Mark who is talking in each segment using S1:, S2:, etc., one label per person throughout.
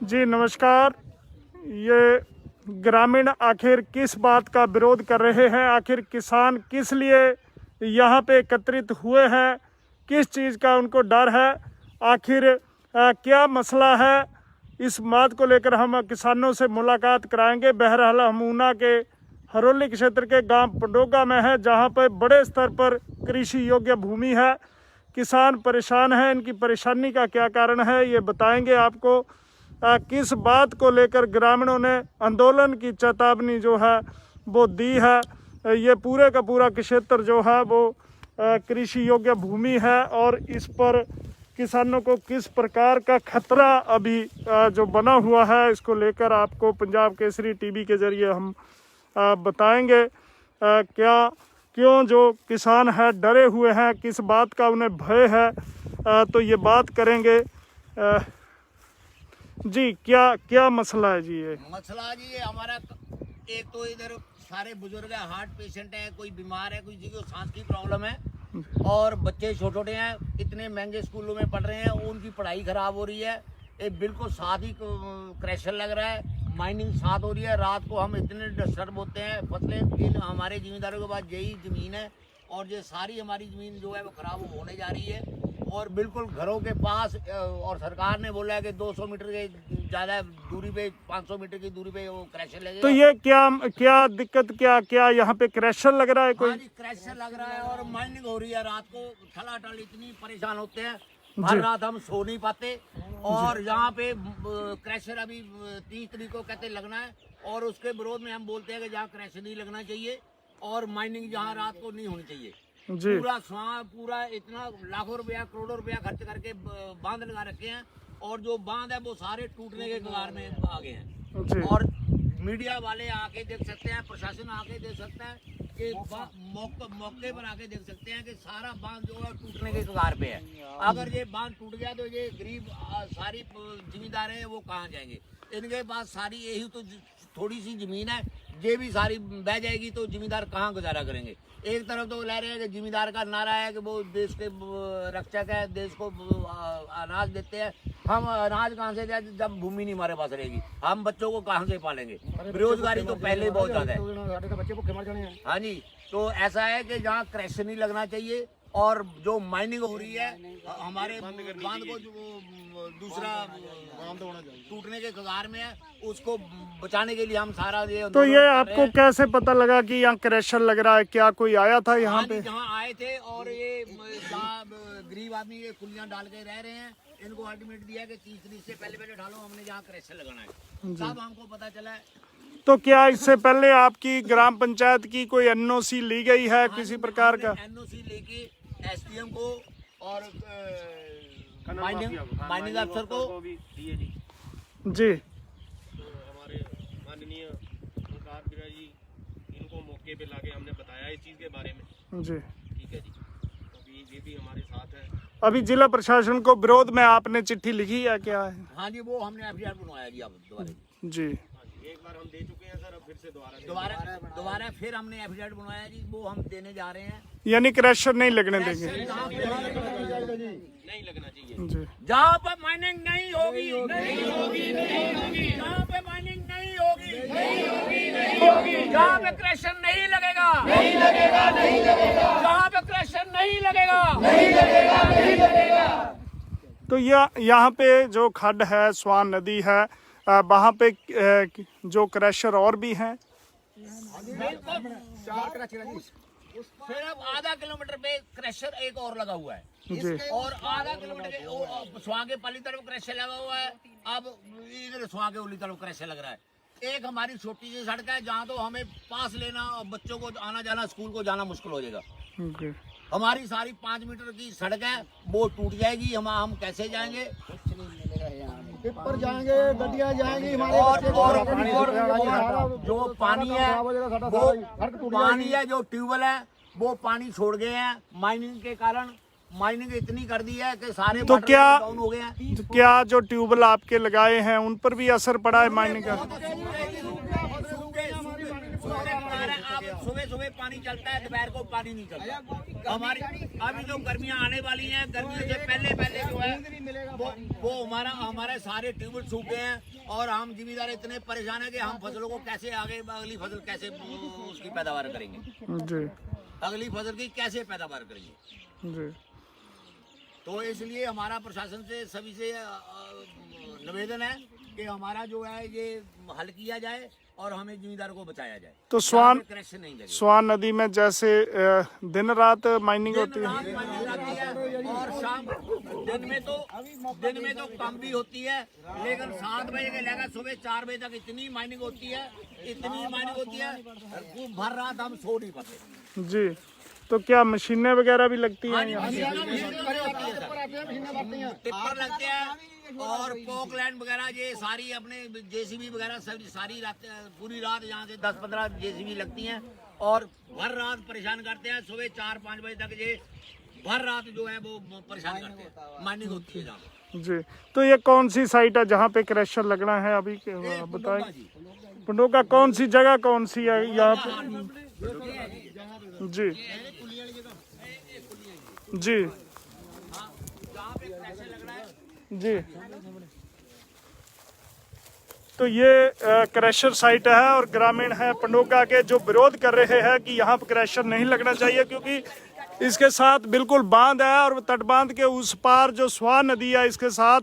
S1: जी नमस्कार। ये ग्रामीण आखिर किस बात का विरोध कर रहे हैं? आखिर किसान किस लिए यहाँ पे एकत्रित हुए हैं? किस चीज़ का उनको डर है? आखिर क्या मसला है? इस बात को लेकर हम किसानों से मुलाकात कराएंगे। बहरहाल हम ऊना के हरोली क्षेत्र के गांव पडोगा में है, जहां पर बड़े स्तर पर कृषि योग्य भूमि है। किसान परेशान हैं। इनकी परेशानी का क्या कारण है ये बताएंगे आपको। किस बात को लेकर ग्रामीणों ने आंदोलन की चेतावनी जो है वो दी है। ये पूरे का पूरा क्षेत्र जो है वो कृषि योग्य भूमि है और इस पर किसानों को किस प्रकार का खतरा अभी जो बना हुआ है, इसको लेकर आपको पंजाब केसरी टीवी के जरिए हम बताएंगे। क्यों जो किसान है डरे हुए हैं, किस बात का उन्हें भय है, तो ये बात करेंगे। जी क्या मसला है जी? ये
S2: मसला जी, ये हमारा एक तो इधर सारे बुजुर्ग है, हार्ट पेशेंट है, कोई बीमार है, कोई जी को सांस की प्रॉब्लम है और बच्चे छोटे छोटे हैं, इतने महंगे स्कूलों में पढ़ रहे हैं, उनकी पढ़ाई खराब हो रही है। ये बिल्कुल साथ ही क्रैशर लग रहा है, माइनिंग साथ हो रही है। रात को हम इतने डिस्टर्ब होते हैं, फसलें हमारे जिम्मेदारों के पास यही ज़मीन है और ये सारी हमारी ज़मीन जो है वो ख़राब होने जा रही है और बिल्कुल घरों के पास। और सरकार ने बोला है कि 200 मीटर के ज़्यादा दूरी पे, 500 मीटर की दूरी पे वो क्रैशर लगेगा।
S1: तो ये क्या दिक्कत, क्या यहाँ पे क्रैशर लग रहा है? कोई
S2: क्रैशर लग रहा है और माइनिंग हो रही है रात को। ठलाठल इतनी परेशान होते हैं, हर रात हम सो नहीं पाते। और यहाँ पे क्रैशर अभी 30 तारीख को कहते लगना है और उसके विरोध में हम बोलते हैं कि जहाँ क्रैशर नहीं लगना चाहिए और माइनिंग जहाँ रात को नहीं होनी चाहिए। पूरा इतना लाखों रुपया, करोड़ों रुपया खर्च करके बांध लगा रखे हैं और जो बांध है वो सारे टूटने के कगार में आ गए हैं। और मीडिया वाले आके देख सकते हैं, प्रशासन आके देख सकता है कि मौके पर आके देख सकते हैं कि सारा बांध जो है टूटने के कगार पे है। अगर ये बांध टूट गया तो ये गरीब सारी जिम्मेदार है, वो कहाँ जाएंगे? इनके पास सारी यही तो थोड़ी सी जमीन है, ये भी सारी बह जाएगी तो जिम्मेदार कहाँ गुजारा करेंगे? एक तरफ तो कह रहे हैं कि जिम्मेदार का नारा है कि वो देश के रक्षक है, देश को अनाज देते हैं। हम अनाज कहाँ से दें जब भूमि नहीं हमारे पास रहेगी? हम बच्चों को कहाँ से पालेंगे? बेरोजगारी तो पहले ही बहुत ज्यादा है। हाँ जी, तो ऐसा है कि जहाँ क्रैशर नहीं लगना चाहिए और जो माइनिंग हो रही है हमारे बांध को जो दूसरा टूटने के कगार में है, उसको बचाने के लिए हम सारा
S1: तो ये आपको कैसे पता लगा कि यहाँ क्रैशर लग रहा है? क्या कोई आया था यहाँ पे?
S2: जहाँ आए थे और ये गरीब आदमी ये कुलियां डाल के रह रहे हैं, इनको अल्टीमेट दिया कि 30 तारीख से पहले ढालो, हमने जहाँ क्रैशर लगाना है। तब हमको पता चला है।
S1: तो क्या इससे पहले आपकी ग्राम पंचायत की कोई एनओसी ली गई है किसी प्रकार का?
S2: एनओसी लेके एसडीएम को और माइनिंग अफसर को दिए जी।
S1: जी
S3: तो हमारे माननीय ओंकार बिराज जी, इनको मौके पे लाके हमने बताया इस चीज़ के बारे में। जी ठीक है जी, अभी ये भी हमारे साथ है।
S1: अभी जिला प्रशासन को विरोध में आपने चिट्ठी लिखी है क्या है?
S2: हाँ जी, वो हमने एफआईआर बनवाया जी। अब
S1: जी
S3: एक बार हम दे चुके हैं सर, अब फिर से
S2: दोबारा फिर हमने एफआईआर बनवाया जी, वो हम देने जा रहे हैं।
S1: यानी क्रैशर नहीं लगने देंगे?
S3: नहीं लगना चाहिए
S1: जी।
S2: जहाँ पे माइनिंग नहीं होगी, जहाँ पे माइनिंग नहीं होगी, जहाँ पे क्रैशर नहीं लगेगा, जहाँ पे क्रैशर नहीं लगेगा।
S1: तो यहाँ पे जो खड्ड है, स्वान नदी है, वहाँ पे जो क्रैशर और भी हैं।
S2: सिर्फ आधा किलोमीटर पे क्रैशर एक और लगा हुआ है और आधा किलोमीटर स्वागे पाली तरफ क्रैशर लगा हुआ है। अब इधर स्वागे उली तरफ क्रैशर लग रहा है। एक हमारी छोटी सी सड़क है जहाँ तो हमें पास लेना और बच्चों को आना जाना, स्कूल को जाना मुश्किल हो जाएगा। हमारी सारी 5 मीटर की सड़क है, वो टूट जाएगी। हम कैसे जाएंगे?
S4: टिप्पर जाएंगे, गड्डियां जाएंगी हमारे।
S2: और जो पानी है, जो ट्यूबवेल है, वो पानी छोड़ गए हैं माइनिंग के कारण। माइनिंग इतनी कर दी है कि सारे
S1: तो
S2: डाउन हो गए हैं।
S1: क्या जो ट्यूबवेल आपके लगाए हैं उन पर भी असर पड़ा है माइनिंग का?
S2: सुबह सुबह पानी चलता है, दोपहर को पानी नहीं चलता। हमारी अभी जो गर्मियां आने वाली हैं, गर्मियों से पहले पहले जो है वो हमारे सारे ट्यूबवेल सूखे हैं और हम जिम्मेदार इतने परेशान है कि हम फसलों को कैसे आगे अगली फसल कैसे उसकी पैदावार करेंगे
S1: जी
S2: अगली फसल की कैसे पैदावार करेंगे।
S1: जी।
S2: तो इसलिए हमारा प्रशासन से सभी से निवेदन है कि हमारा जो है ये हल किया जाए और हमें जिम्मेदारों को बचाया जाए।
S1: तो स्वान
S2: क्रैश नहीं लगे।
S1: स्वान नदी में जैसे दिन रात माइनिंग होती है
S2: रात माइनिंग रहती है और शाम दिन में तो कम भी होती है, लेकिन 7 बजे के लेकर सुबह 4 बजे तक इतनी माइनिंग होती है खूब भर रात हम सो नहीं पाते
S1: जी। तो क्या मशीनें वगैरह भी लगती हैं यहाँ?
S2: टिप्पर लगते हैं और पोकलैंड वगैरह ये सारी अपने जेसीबी वगैरह सारी रात पूरी रात यहाँ से 10-15 जेसीबी लगती हैं और भर रात परेशान करते हैं। सुबह 4-5 बजे तक ये भर रात जो है वो परेशान करते हैं, माइनिंग होती है जहाँ।
S1: जी। तो ये कौन सी साइट है जहाँ पे क्रैशर लगना है अभी बताएं? पंडोका कौन सी जगह कौन सी है यहाँ पे? जी जी जी। तो ये क्रैशर साइट है और ग्रामीण है पंडोका के जो विरोध कर रहे हैं कि यहाँ पर क्रैशर नहीं लगना चाहिए, क्योंकि इसके साथ बिल्कुल बांध है और तटबांध के उस पार जो स्वान नदी है इसके साथ,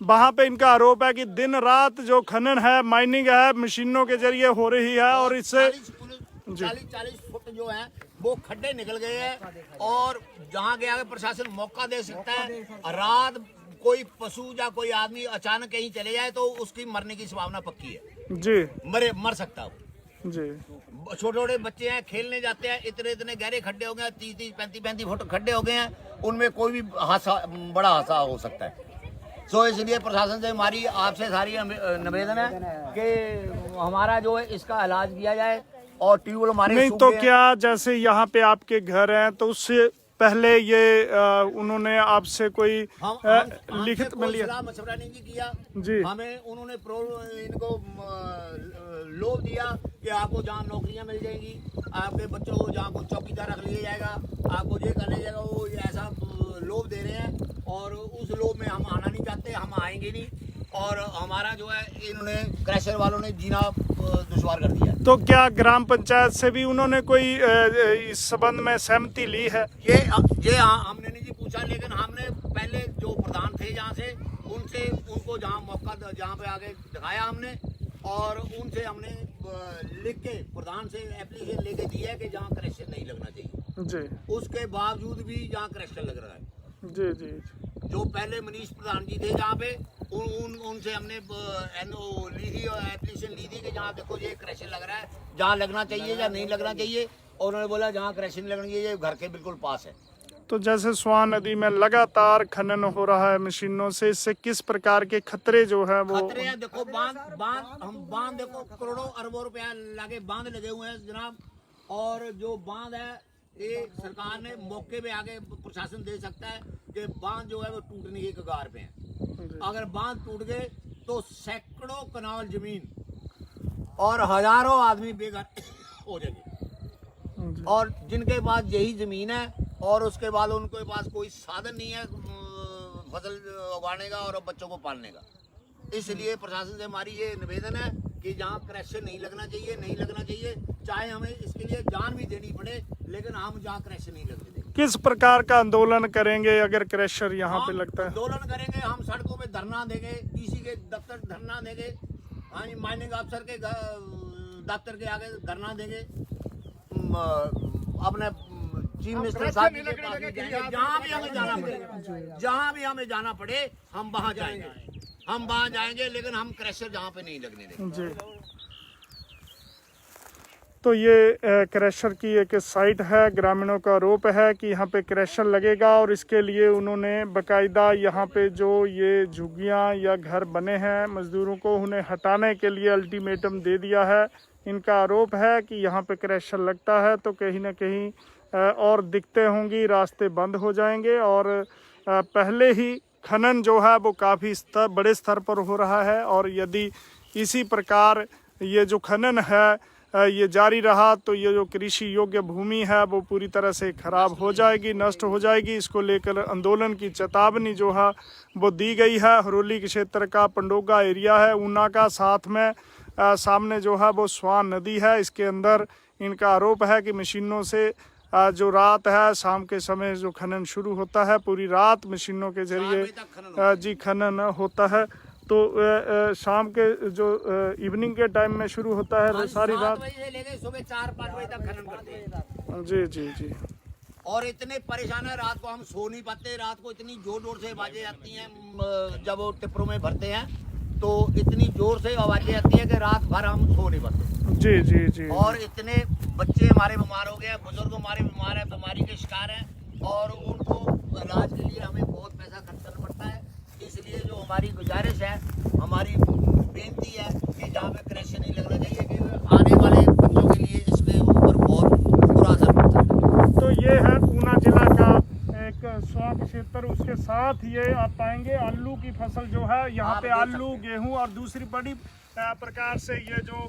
S1: वहाँ पे इनका आरोप है कि दिन रात जो खनन है, माइनिंग है, मशीनों के जरिए हो रही है और इससे
S2: 40 फुट जो है वो खड्डे निकल गए हैं और जहाँ के आगे प्रशासन मौका दे सकता है। रात कोई पशु या कोई आदमी अचानक कहीं चले जाए तो उसकी मरने की संभावना पक्की है
S1: जी।
S2: मर सकता है
S1: जी।
S2: छोटे छोटे बच्चे हैं, खेलने जाते हैं, इतने गहरे खड्डे हो गए हैं, 30-35 फुट खड्डे हो गए हैं, उनमें कोई भी बड़ा हादसा हो सकता है। तो इसलिए प्रशासन से हमारी आपसे सारी निवेदन है कि हमारा जो है इसका इलाज किया जाए और ट्यूबवेल हमारे
S1: नहीं तो क्या जैसे यहाँ पे आपके घर हैं तो उससे पहले ये उन्होंने आपसे कोई लिखित में लिया?
S2: मशवरा नहीं किया
S1: जी।
S2: हमें उन्होंने इनको लोभ दिया कि आपको जहाँ नौकरियां मिल जाएंगी, आपके बच्चों को जहाँ को चौकीदार रख लिया जाएगा, आपको ये कर लिया जाएगा, वो ऐसा लोभ दे रहे हैं और उस लोभ में हम आना नहीं चाहते, हम आएंगे नहीं और हमारा जो है इन्होंने क्रैशर वालों ने जीना दुश्वार कर दिया।
S1: तो क्या ग्राम पंचायत से भी उन्होंने कोई इस संबंध में सहमति ली है?
S2: ये हमने नहीं जी पूछा, लेकिन हमने पहले जो प्रधान थे जहाँ से उनको जहाँ मौका जहाँ पे आगे दिखाया हमने और उनसे हमने लिख के प्रधान से एप्लीकेशन लेके दी है कि जहाँ क्रैशर नहीं लगना चाहिए
S1: जी।
S2: उसके बावजूद भी जहाँ क्रैशर लग रहा है
S1: जी जी।
S2: जो पहले मनीष प्रधान जी थे जहाँ पे उनसे हमने ली थी और एप्लीकेशन ली थी कि जहाँ देखो ये क्रैशर लग रहा है, जहाँ लगना चाहिए या नहीं लगना चाहिए, और उन्होंने बोला जहाँ क्रैशर नहीं लगना चाहिए, ये घर के बिल्कुल पास है।
S1: तो जैसे स्वान नदी में लगातार खनन हो रहा है मशीनों से, इससे किस प्रकार के खतरे जो है वो?
S2: खतरे हैं, देखो बांध देखो करोड़ों अरबों रुपया लागे बांध लगे हुए हैं जनाब, और जो बांध है ये सरकार ने मौके पे आगे प्रशासन दे सकता है कि बांध जो है वो टूटने की कगार पे है। अगर बांध टूट गए तो सैकड़ों कनाल जमीन और हजारों आदमी बेघर हो जाएंगे, और जिनके पास यही जमीन है और उसके बाद उनके पास कोई साधन नहीं है फसल उगाने का और बच्चों को पालने का। इसलिए प्रशासन से हमारी ये निवेदन है कि जहाँ क्रैशर नहीं लगना चाहिए, चाहे हमें इसके लिए जान भी देनी पड़े, लेकिन हम जहाँ क्रैशर नहीं लगने देंगे।
S1: किस प्रकार का आंदोलन करेंगे अगर क्रैशर यहाँ पे लगता है?
S2: आंदोलन करेंगे, हम सड़कों पे धरना देंगे, डीसी के दफ्तर धरना देंगे, हाँ जी, माइनिंग अफसर के दफ्तर के आगे धरना देंगे, अपने चीफ मिनिस्टर साहब के पास भी जाएंगे, जहाँ भी हमें जाना पड़े हम वहाँ जाएंगे, लेकिन हम क्रैशर जहाँ पे नहीं लगने देंगे
S1: जी। तो ये क्रैशर की एक साइट है, ग्रामीणों का आरोप है कि यहाँ पे क्रैशर लगेगा और इसके लिए उन्होंने बकायदा यहाँ पे जो ये झुग्गियाँ या घर बने हैं मजदूरों को उन्हें हटाने के लिए अल्टीमेटम दे दिया है। इनका आरोप है कि यहाँ पे क्रैशर लगता है तो कहीं ना कहीं और दिक्कतें होंगी, रास्ते बंद हो जाएंगे, और पहले ही खनन जो है वो काफ़ी बड़े स्तर पर हो रहा है, और यदि इसी प्रकार ये जो खनन है ये जारी रहा तो ये जो कृषि योग्य भूमि है वो पूरी तरह से खराब हो जाएगी, नष्ट हो जाएगी। इसको लेकर आंदोलन की चेतावनी जो है वो दी गई है। हरोली क्षेत्र का पंडोगा एरिया है ऊना का, साथ में सामने जो है वो स्वान नदी है। इसके अंदर इनका आरोप है कि मशीनों से जो रात है शाम के समय जो खनन शुरू होता है, पूरी रात मशीनों के जरिए जी खनन होता है। तो शाम के जो इवनिंग के टाइम में शुरू होता है सारी रात
S2: से लेके सुबह 4-5 बजे तक खनन करते हैं।
S1: जी जी जी।
S2: और इतने परेशान है, रात को हम सो नहीं पाते। रात को इतनी जोर जोर से आवाजें आती हैं, जब वो टिप्परों में भरते हैं तो इतनी जोर से आवाजें आती है कि रात भर हम सो नहीं पाते।
S1: जी जी जी।
S2: और इतने बच्चे हमारे बीमार हो गए, बुजुर्ग हमारे बीमार है, बीमारी के शिकार हैं और उनको इलाज के लिए हमें बहुत पैसा खर्च करना पड़ता है। इसलिए जो हमारी गुजारिश है, हमारी बेनती है कि जहाँ पे क्रैश नहीं लगना चाहिए, कि आने वाले बच्चों के लिए इसके ऊपर बहुत बुरा असर पड़ता है।
S1: तो ये है ऊना जिला का एक स्वान क्षेत्र। उसके साथ ये आप पाएंगे आलू की फसल जो है यहाँ पे, आलू गेहूं और दूसरी बड़ी प्रकार से ये जो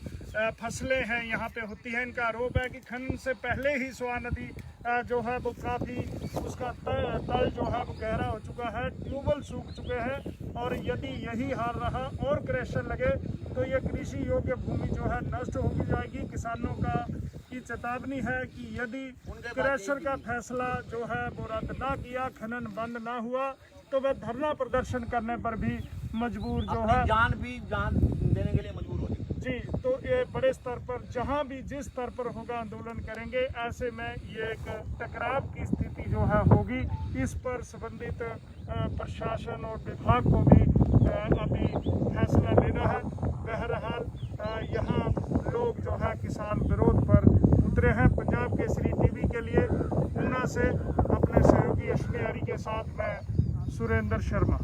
S1: फसलें हैं यहाँ पे होती हैं। इनका आरोप है कि खनन से पहले ही स्वान नदी जो है वो काफ़ी उसका तल जो है वो गहरा हो चुका है, ट्यूबवेल सूख चुके हैं। और यदि यही हाल रहा और क्रैशर लगे तो ये कृषि योग्य भूमि जो है नष्ट हो जाएगी। किसानों की चेतावनी है कि यदि क्रैशर का फैसला जो है वो रद्द ना किया, खनन बंद ना हुआ, तो वह धरना प्रदर्शन करने पर भी मजबूर जो है,
S2: जान देने के लिए मजबूर हो जाएगी।
S1: जी। तो ये बड़े स्तर पर जहां भी जिस स्तर पर होगा आंदोलन करेंगे। ऐसे में ये एक टकराव की स्थिति जो है होगी। इस पर संबंधित प्रशासन और विभाग को भी अभी फैसला लेना है। बहरहाल यहाँ लोग जो है किसान विरोध पर उतरे हैं। पंजाब केसरी टीवी के लिए ऊना से अपने सहयोगी अश्विनी के साथ मैं सुरेंद्र शर्मा।